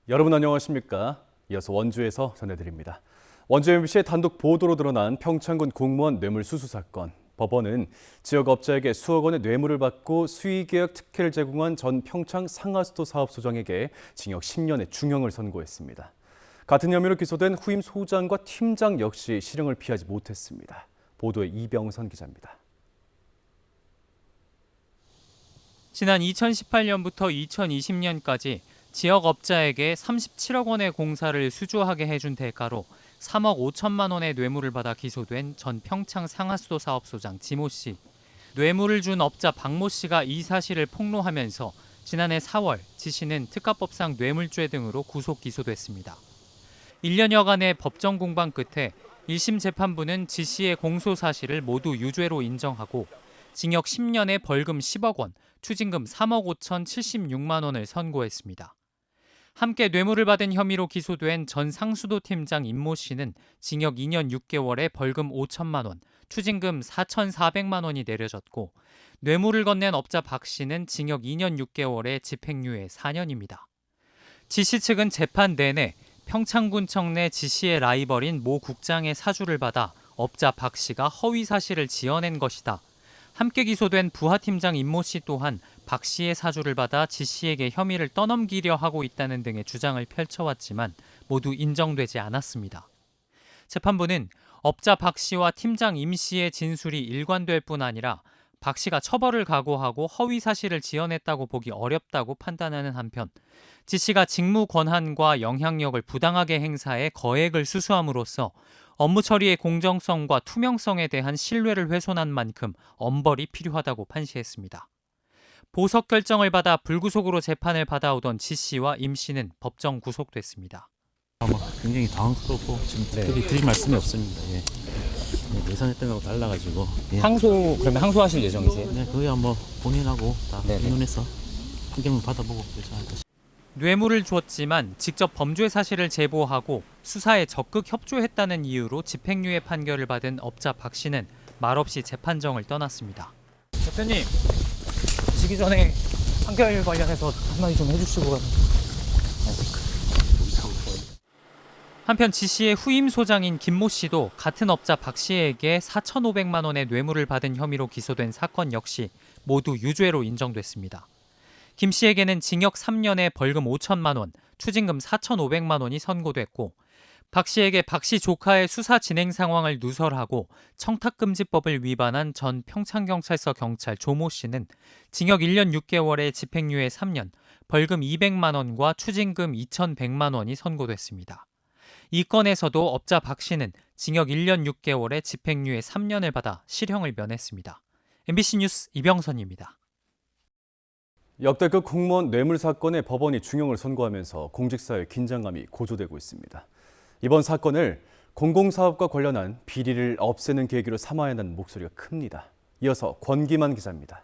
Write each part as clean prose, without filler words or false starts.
여러분 안녕하십니까? 이어서 원주에서 전해드립니다. 원주 MBC의 단독 보도로 드러난 평창군 공무원 뇌물수수 사건. 법원은 지역 업자에게 수억 원의 뇌물을 받고 수의계약 특혜를 제공한 전 평창 상하수도 사업소장에게 징역 10년의 중형을 선고했습니다. 같은 혐의로 기소된 후임 소장과 팀장 역시 실형을 피하지 못했습니다. 보도에 이병선 기자입니다. 지난 2018년부터 2020년까지 지역 업자에게 37억 원의 공사를 수주하게 해준 대가로 3억 5천만 원의 뇌물을 받아 기소된 전 평창 상하수도 사업소장 지모 씨. 뇌물을 준 업자 박모 씨가 이 사실을 폭로하면서 지난해 4월 지 씨는 특가법상 뇌물죄 등으로 구속 기소됐습니다. 1년여간의 법정 공방 끝에 1심 재판부는 지 씨의 공소 사실을 모두 유죄로 인정하고 징역 10년에 벌금 10억 원, 추징금 3억 5천 76만 원을 선고했습니다. 함께 뇌물을 받은 혐의로 기소된 전 상수도 팀장 임모 씨는 징역 2년 6개월에 벌금 5천만 원, 추징금 4,400만 원이 내려졌고 뇌물을 건넨 업자 박 씨는 징역 2년 6개월에 집행유예 4년입니다. 지 씨 측은 재판 내내 평창군청 내 지 씨의 라이벌인 모 국장의 사주를 받아 업자 박 씨가 허위 사실을 지어낸 것이다. 함께 기소된 부하팀장 임모 씨 또한 박 씨의 사주를 받아 지 씨에게 혐의를 떠넘기려 하고 있다는 등의 주장을 펼쳐왔지만 모두 인정되지 않았습니다. 재판부는 업자 박 씨와 팀장 임 씨의 진술이 일관될 뿐 아니라 박 씨가 처벌을 각오하고 허위 사실을 지어냈다고 보기 어렵다고 판단하는 한편 지 씨가 직무 권한과 영향력을 부당하게 행사해 거액을 수수함으로써 업무 처리의 공정성과 투명성에 대한 신뢰를 훼손한 만큼 엄벌이 필요하다고 판시했습니다. 보석 결정을 받아 불구속으로 재판을 받아오던 지 씨와 임 씨는 법정 구속됐습니다. 굉장히 당황스럽고 지금 특별히 드릴 말씀이 없습니다. 예상했던 거하고 달라가지고. 그러면 항소하실 예정이세요? 네, 그거야 뭐 본인하고 다 네네. 의논해서 판결문 받아보고 결정할 것입니다. 뇌물을 주었지만 직접 범죄 사실을 제보하고 수사에 적극 협조했다는 이유로 집행유예 판결을 받은 업자 박 씨는 말없이 재판정을 떠났습니다. 대표님, 지기 전에 판결 관련해서 한마디 좀 해주시고. 한편 지 씨의 후임 소장인 김모 씨도 같은 업자 박 씨에게 4,500만 원의 뇌물을 받은 혐의로 기소된 사건 역시 모두 유죄로 인정됐습니다. 김 씨에게는 징역 3년에 벌금 5천만 원, 추징금 4,500만 원이 선고됐고 박 씨에게 박 씨 조카의 수사 진행 상황을 누설하고 청탁금지법을 위반한 전 평창경찰서 경찰 조모 씨는 징역 1년 6개월에 집행유예 3년, 벌금 200만 원과 추징금 2,100만 원이 선고됐습니다. 이 건에서도 업자 박 씨는 징역 1년 6개월에 집행유예 3년을 받아 실형을 면했습니다. MBC 뉴스 이병선입니다. 역대급 공무원 뇌물 사건에 법원이 중형을 선고하면서 공직사회 긴장감이 고조되고 있습니다. 이번 사건을 공공사업과 관련한 비리를 없애는 계기로 삼아야 한다는 목소리가 큽니다. 이어서 권기만 기자입니다.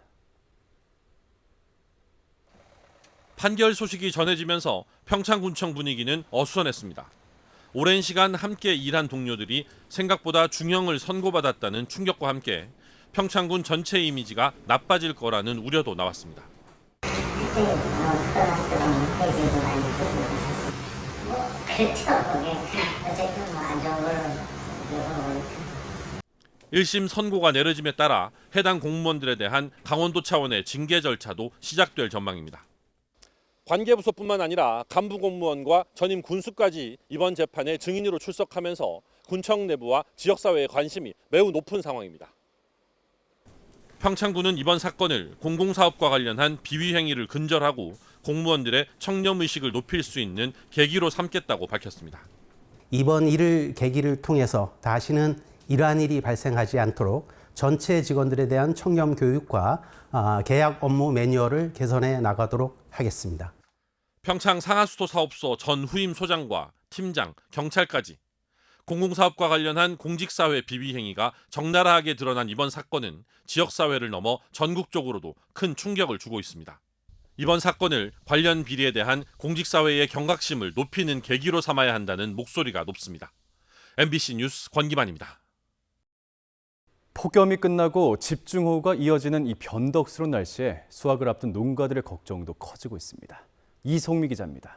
판결 소식이 전해지면서 평창군청 분위기는 어수선했습니다. 오랜 시간 함께 일한 동료들이 생각보다 중형을 선고받았다는 충격과 함께 평창군 전체 이미지가 나빠질 거라는 우려도 나왔습니다. 1심 선고가 내려짐에 따라 해당 공무원들에 대한 강원도 차원의 징계 절차도 시작될 전망입니다. 관계부서뿐만 아니라 간부 공무원과 전임 군수까지 이번 재판에 증인으로 출석하면서 군청 내부와 지역사회의 관심이 매우 높은 상황입니다. 평창군은 이번 사건을 공공사업과 관련한 비위 행위를 근절하고 공무원들의 청렴의식을 높일 수 있는 계기로 삼겠다고 밝혔습니다. 이번 일을 계기를 통해서 다시는 이러한 일이 발생하지 않도록 전체 직원들에 대한 청렴 교육과 계약 업무 매뉴얼을 개선해 나가도록 하겠습니다. 평창 상하수도 사업소 전 후임 소장과 팀장, 경찰까지 공공사업과 관련한 공직사회 비위 행위가 적나라하게 드러난 이번 사건은 지역사회를 넘어 전국적으로도 큰 충격을 주고 있습니다. 이번 사건을 관련 비리에 대한 공직사회의 경각심을 높이는 계기로 삼아야 한다는 목소리가 높습니다. MBC 뉴스 권기만입니다. 폭염이 끝나고 집중호우가 이어지는 이 변덕스러운 날씨에 수확을 앞둔 농가들의 걱정도 커지고 있습니다. 이송미 기자입니다.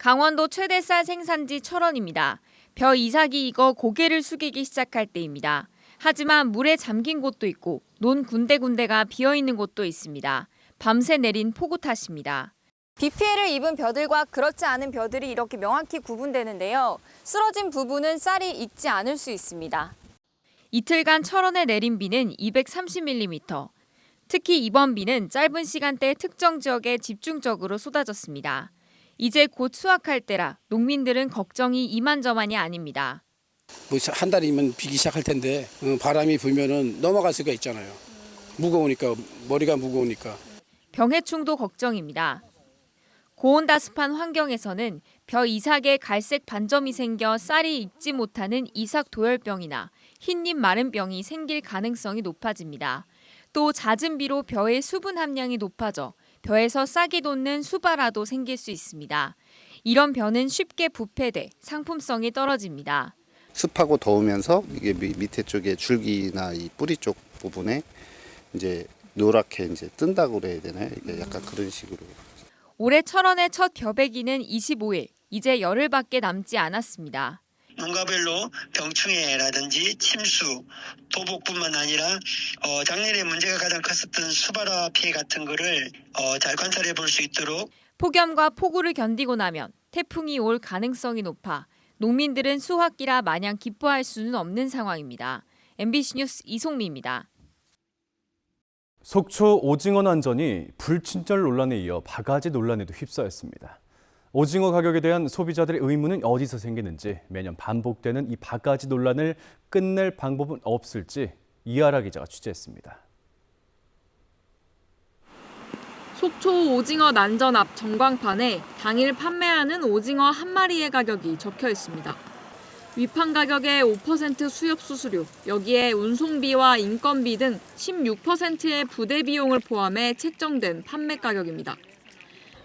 강원도 최대 쌀 생산지 철원입니다. 벼 이삭이 익어 고개를 숙이기 시작할 때입니다. 하지만 물에 잠긴 곳도 있고 논 군데군데가 비어있는 곳도 있습니다. 밤새 내린 폭우 탓입니다. 비 피해를 입은 벼들과 그렇지 않은 벼들이 이렇게 명확히 구분되는데요. 쓰러진 부분은 쌀이 익지 않을 수 있습니다. 이틀간 철원에 내린 비는 230mm. 특히 이번 비는 짧은 시간대 특정 지역에 집중적으로 쏟아졌습니다. 이제 곧 수확할 때라 농민들은 걱정이 이만저만이 아닙니다. 뭐 한 달이면 비기 시작할 텐데 바람이 불면은 넘어갈 수가 있잖아요. 무거우니까 머리가 무거우니까. 병해충도 걱정입니다. 고온다습한 환경에서는 벼 이삭에 갈색 반점이 생겨 쌀이 익지 못하는 이삭 도열병이나 흰잎 마른병이 생길 가능성이 높아집니다. 또 잦은 비로 벼의 수분 함량이 높아져 벼에서 싹이 돋는 수발화도 생길 수 있습니다. 이런 벼는 쉽게 부패돼 상품성이 떨어집니다. 습하고 더우면서 이게 밑에 쪽에 줄기나 이 뿌리 쪽 부분에 이제 노랗게 이제 뜬다고 그래야 되나요? 이게 약간 그런 식으로. 올해 철원의 첫 벼베기는 25일, 이제 열흘밖에 남지 않았습니다. 농가별로 병충해라든지 침수, 도복뿐만 아니라 작년에 문제가 가장 컸었던 수발화 피해 같은 거를 잘 관찰해 볼 수 있도록. 폭염과 폭우를 견디고 나면 태풍이 올 가능성이 높아 농민들은 수확기라 마냥 기뻐할 수는 없는 상황입니다. MBC 뉴스 이송미입니다. 속초 오징어 난전이 불친절 논란에 이어 바가지 논란에도 휩싸였습니다. 오징어 가격에 대한 소비자들의 의문은 어디서 생기는지, 매년 반복되는 이 바가지 논란을 끝낼 방법은 없을지 이하라 기자가 취재했습니다. 속초 오징어 난전 앞 전광판에 당일 판매하는 오징어 한 마리의 가격이 적혀 있습니다. 위판 가격에 5% 수협 수수료, 여기에 운송비와 인건비 등 16%의 부대 비용을 포함해 책정된 판매 가격입니다.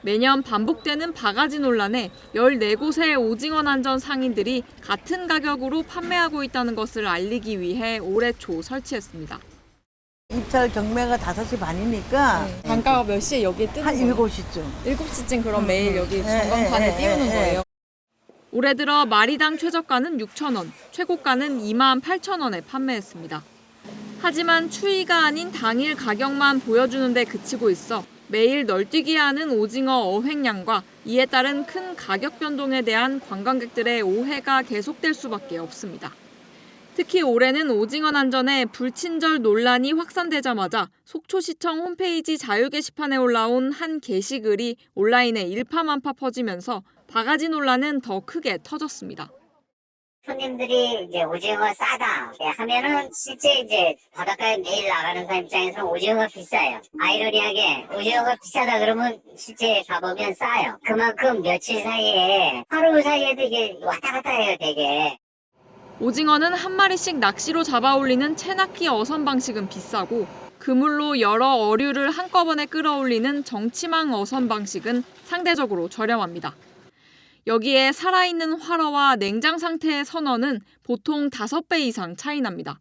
매년 반복되는 바가지 논란에 14곳의 오징어 난전 상인들이 같은 가격으로 판매하고 있다는 것을 알리기 위해 올해 초 설치했습니다. 입찰 경매가 5시 반이니까 단가가 몇 시에 여기에 뜨는 한 거예요? 7시쯤. 7시쯤 그럼 매일 여기 전광판에 띄우는 거예요? 올해 들어 마리당 최저가는 6,000원, 최고가는 28,000원에 판매했습니다. 하지만 추이가 아닌 당일 가격만 보여주는 데 그치고 있어 매일 널뛰기 하는 오징어 어획량과 이에 따른 큰 가격 변동에 대한 관광객들의 오해가 계속될 수밖에 없습니다. 특히 올해는 오징어 난전에 불친절 논란이 확산되자마자 속초시청 홈페이지 자유 게시판에 올라온 한 게시글이 온라인에 일파만파 퍼지면서 바가지 논란은 더 크게 터졌습니다. 손님들이 이제 오징어가 싸다 하면은 실제 이제 바닷가에 매일 나가는 사람 입장에서는 오징어가 비싸요. 아이러니하게 오징어가 비싸다 그러면 실제 가보면 싸요. 그만큼 며칠 사이에, 하루 사이에도 이게 왔다 갔다 해요, 되게. 오징어는 한 마리씩 낚시로 잡아 올리는 채낚기 어선 방식은 비싸고 그물로 여러 어류를 한꺼번에 끌어올리는 정치망 어선 방식은 상대적으로 저렴합니다. 여기에 살아있는 활어와 냉장 상태의 선어는 보통 5배 이상 차이 납니다.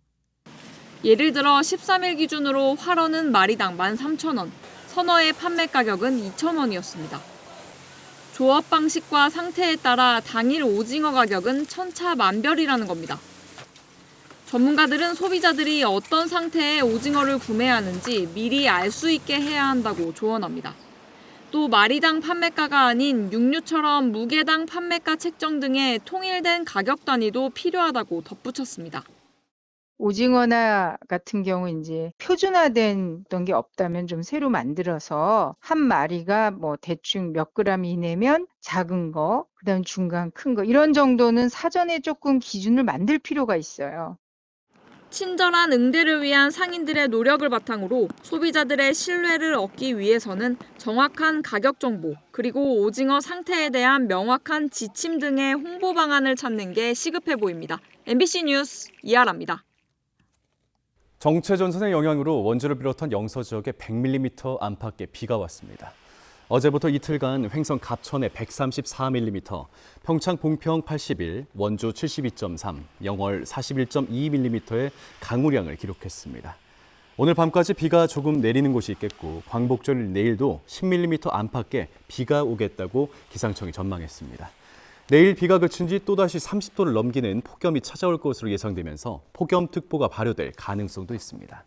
예를 들어 13일 기준으로 활어는 마리당 13,000원, 선어의 판매 가격은 2,000원이었습니다. 조업 방식과 상태에 따라 당일 오징어 가격은 천차만별이라는 겁니다. 전문가들은 소비자들이 어떤 상태의 오징어를 구매하는지 미리 알 수 있게 해야 한다고 조언합니다. 또 마리당 판매가가 아닌 육류처럼 무게당 판매가 책정 등의 통일된 가격 단위도 필요하다고 덧붙였습니다. 오징어나 같은 경우 이제 표준화된 게 없다면 좀 새로 만들어서 한 마리가 뭐 대충 몇 그램 이내면 작은 거, 그다음 중간 큰 거 이런 정도는 사전에 조금 기준을 만들 필요가 있어요. 친절한 응대를 위한 상인들의 노력을 바탕으로 소비자들의 신뢰를 얻기 위해서는 정확한 가격 정보, 그리고 오징어 상태에 대한 명확한 지침 등의 홍보 방안을 찾는 게 시급해 보입니다. MBC 뉴스 이하라입니다. 정체전선의 영향으로 원주를 비롯한 영서 지역에 100mm 안팎의 비가 왔습니다. 어제부터 이틀간 횡성 갑천에 134mm, 평창 봉평 81, 원주 72.3, 영월 41.2mm의 강우량을 기록했습니다. 오늘 밤까지 비가 조금 내리는 곳이 있겠고 광복절 내일도 10mm 안팎의 비가 오겠다고 기상청이 전망했습니다. 내일 비가 그친 뒤 또다시 30도를 넘기는 폭염이 찾아올 것으로 예상되면서 폭염특보가 발효될 가능성도 있습니다.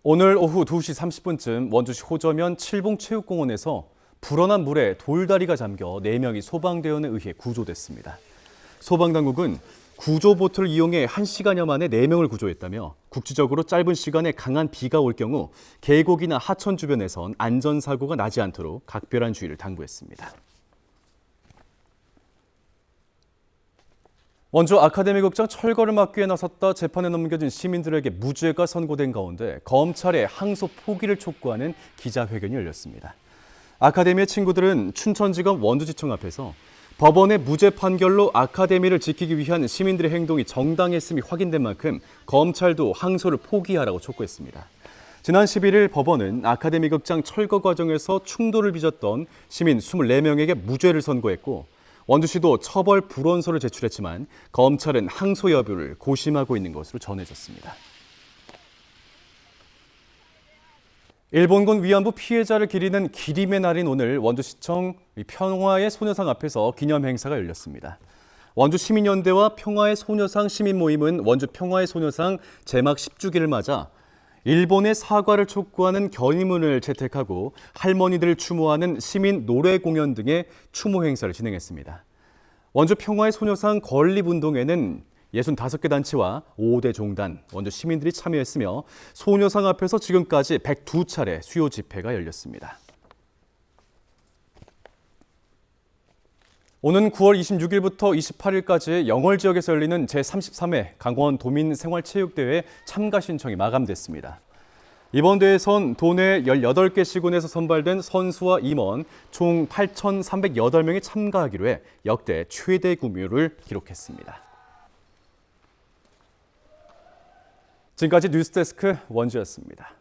오늘 오후 2시 30분쯤 원주시 호저면 칠봉체육공원에서 불어난 물에 돌다리가 잠겨 4명이 소방대원에 의해 구조됐습니다. 소방당국은 구조보트를 이용해 1시간여 만에 4명을 구조했다며 국지적으로 짧은 시간에 강한 비가 올 경우 계곡이나 하천 주변에선 안전사고가 나지 않도록 각별한 주의를 당부했습니다. 원주 아카데미 극장 철거를 막기 위해 나섰다 재판에 넘겨진 시민들에게 무죄가 선고된 가운데 검찰의 항소 포기를 촉구하는 기자회견이 열렸습니다. 아카데미의 친구들은 춘천지검 원주지청 앞에서 법원의 무죄 판결로 아카데미를 지키기 위한 시민들의 행동이 정당했음이 확인된 만큼 검찰도 항소를 포기하라고 촉구했습니다. 지난 11일 법원은 아카데미 극장 철거 과정에서 충돌을 빚었던 시민 24명에게 무죄를 선고했고 원주시도 처벌 불원서를 제출했지만 검찰은 항소 여부를 고심하고 있는 것으로 전해졌습니다. 일본군 위안부 피해자를 기리는 기림의 날인 오늘 원주시청 평화의 소녀상 앞에서 기념 행사가 열렸습니다. 원주시민연대와 평화의 소녀상 시민모임은 원주 평화의 소녀상 제막 10주기를 맞아 일본의 사과를 촉구하는 견인문을 채택하고 할머니들을 추모하는 시민 노래 공연 등의 추모 행사를 진행했습니다. 원주 평화의 소녀상 건립운동에는 65개 단체와 5대 종단, 원주 시민들이 참여했으며 소녀상 앞에서 지금까지 102차례 수요 집회가 열렸습니다. 오는 9월 26일부터 28일까지 영월 지역에서 열리는 제33회 강원 도민생활체육대회 참가 신청이 마감됐습니다. 이번 대회에선 도내 18개 시군에서 선발된 선수와 임원 총 8,308명이 참가하기로 해 역대 최대 구미를 기록했습니다. 지금까지 뉴스데스크 원주였습니다.